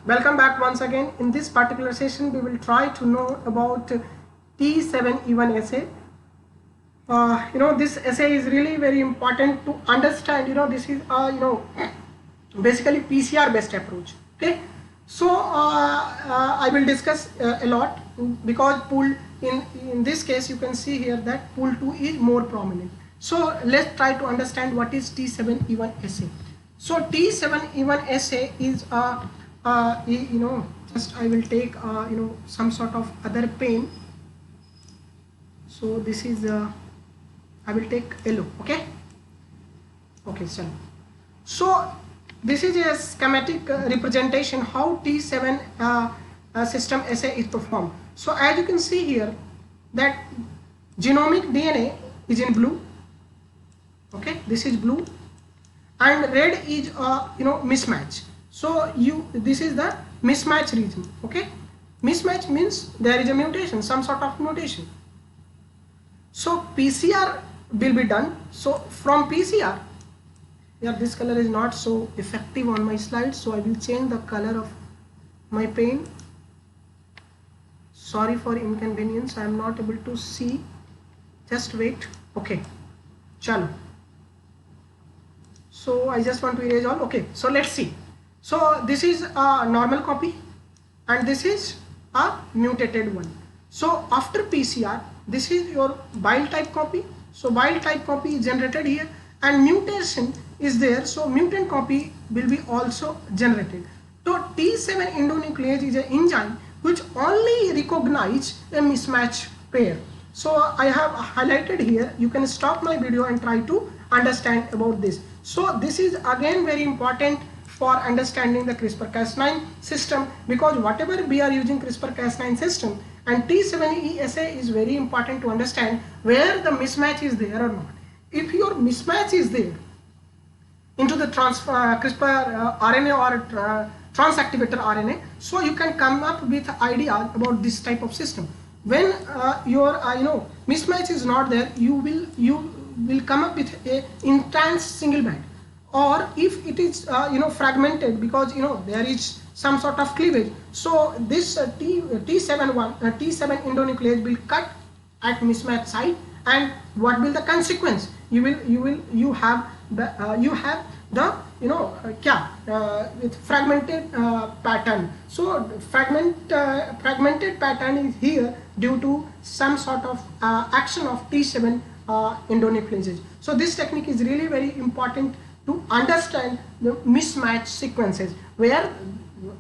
Welcome back once again. In this particular session, we will try to know about T7E1 assay. This assay is really very important to understand. This is basically PCR based approach. Okay, so I will discuss a lot because pool in this case you can see here that pool 2 is more prominent. So let's try to understand what is T7E1 assay. So T7E1 assay is just I will take some sort of other pen. So this is I will take yellow. Okay, so this is a schematic representation how T7 system assay is performed. So as you can see here that genomic DNA is in blue. Okay, this is blue, and red is mismatch. So this is the mismatch region. Okay, mismatch means there is a mutation, some sort of mutation. So PCR will be done. So from PCR, this color is not so effective on my slide, so I will change the color of my pen. Sorry for inconvenience, I am not able to see. Just wait. Okay, chalo. So I just want to erase all. Okay, so let's see. So this is a normal copy and this is a mutated one. So after PCR, this is your wild type copy. So wild type copy is generated here and mutation is there. So mutant copy will be also generated. So T7 endonuclease is an enzyme which only recognize a mismatch pair. So I have highlighted here. You can stop my video and try to understand about this. So this is again very important for understanding the CRISPR-Cas9 system, because whatever we are using CRISPR-Cas9 system, and T7E assay is very important to understand where the mismatch is there or not. If your mismatch is there into the CRISPR RNA or transactivator RNA, so you can come up with ideas about this type of system. When your mismatch is not there, you will come up with a intense single band, or if it is fragmented because there is some sort of cleavage. So this T7 endonuclease will cut at mismatch site, and what will the consequence? You have the with fragmented pattern. So fragmented pattern is here due to some sort of action of T7 endonucleases. So this technique is really very important to understand the mismatch sequences, where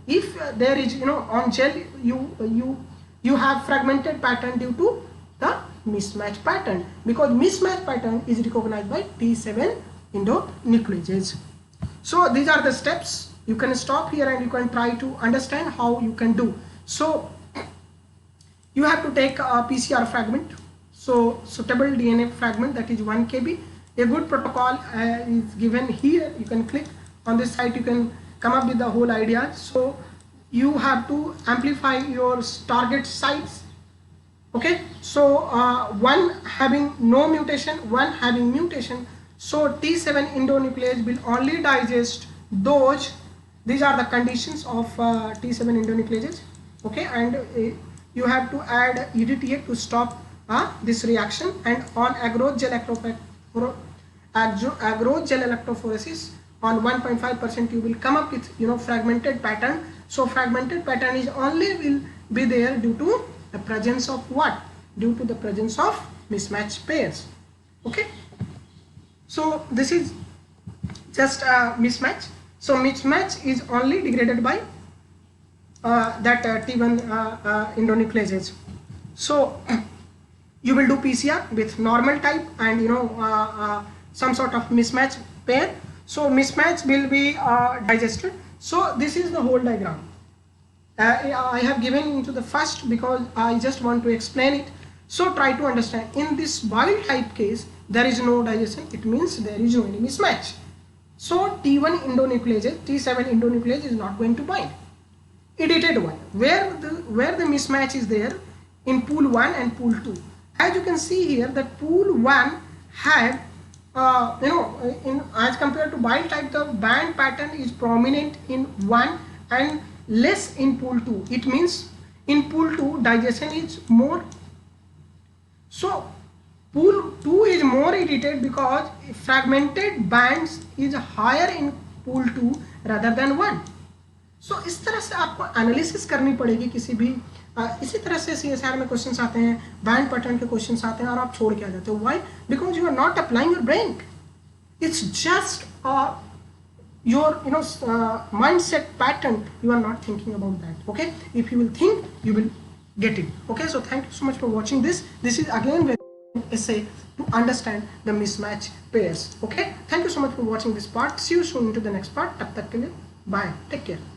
if there is on gel you have fragmented pattern due to the mismatch pattern, because mismatch pattern is recognized by T7 endonucleases. So these are the steps. You can stop here and you can try to understand how you can do. So you have to take a PCR fragment, so suitable DNA fragment, that is 1 kb. A good protocol is given here. You can click on this site, you can come up with the whole idea. So you have to amplify your target sites. Okay, so one having no mutation, one having mutation. So T7 endonuclease will only digest those. These are the conditions of T7 endonucleases. Okay, and you have to add EDTA to stop this reaction, and on agarose gel electrophoresis on 1.5% you will come up with fragmented pattern. So fragmented pattern is only will be there due to the presence of what? Due to the presence of mismatch pairs. Okay, so this is just a mismatch. So mismatch is only degraded by that T1 endonucleases. So you will do PCR with normal type and some sort of mismatch pair. So mismatch will be digested. So this is the whole diagram. I have given into the first because I just want to explain it. So try to understand. In this wild type case, there is no digestion. It means there is no any mismatch. So T1 endonuclease, T7 endonuclease is not going to bind. Edited one, where the mismatch is there in pool 1 and pool 2. As you can see here, that pool 1 had as compared to wild type, the band pattern is prominent in 1 and less in pool 2. It means in pool 2 digestion is more. So pool 2 is more irritated because fragmented bands is higher in pool 2 rather than 1. So इस तरह से आपको analysis करनी पड़ेगी किसी भी इसी तरह से CSIR में क्वेश्चंस आते हैं, बैंड पैटर्न के क्वेश्चंस आते हैं और आप छोड़ के आ जाते हो. Why? Because you are not applying your brain. It's just your mindset pattern. You are not thinking about that. Okay, if you will think, you will get it. Okay, so thank you so much for watching this. This is again very essay to understand the mismatch pairs. Okay, thank you so much for watching this part. See you soon into the next part. Tab tak ke liye bye, take care.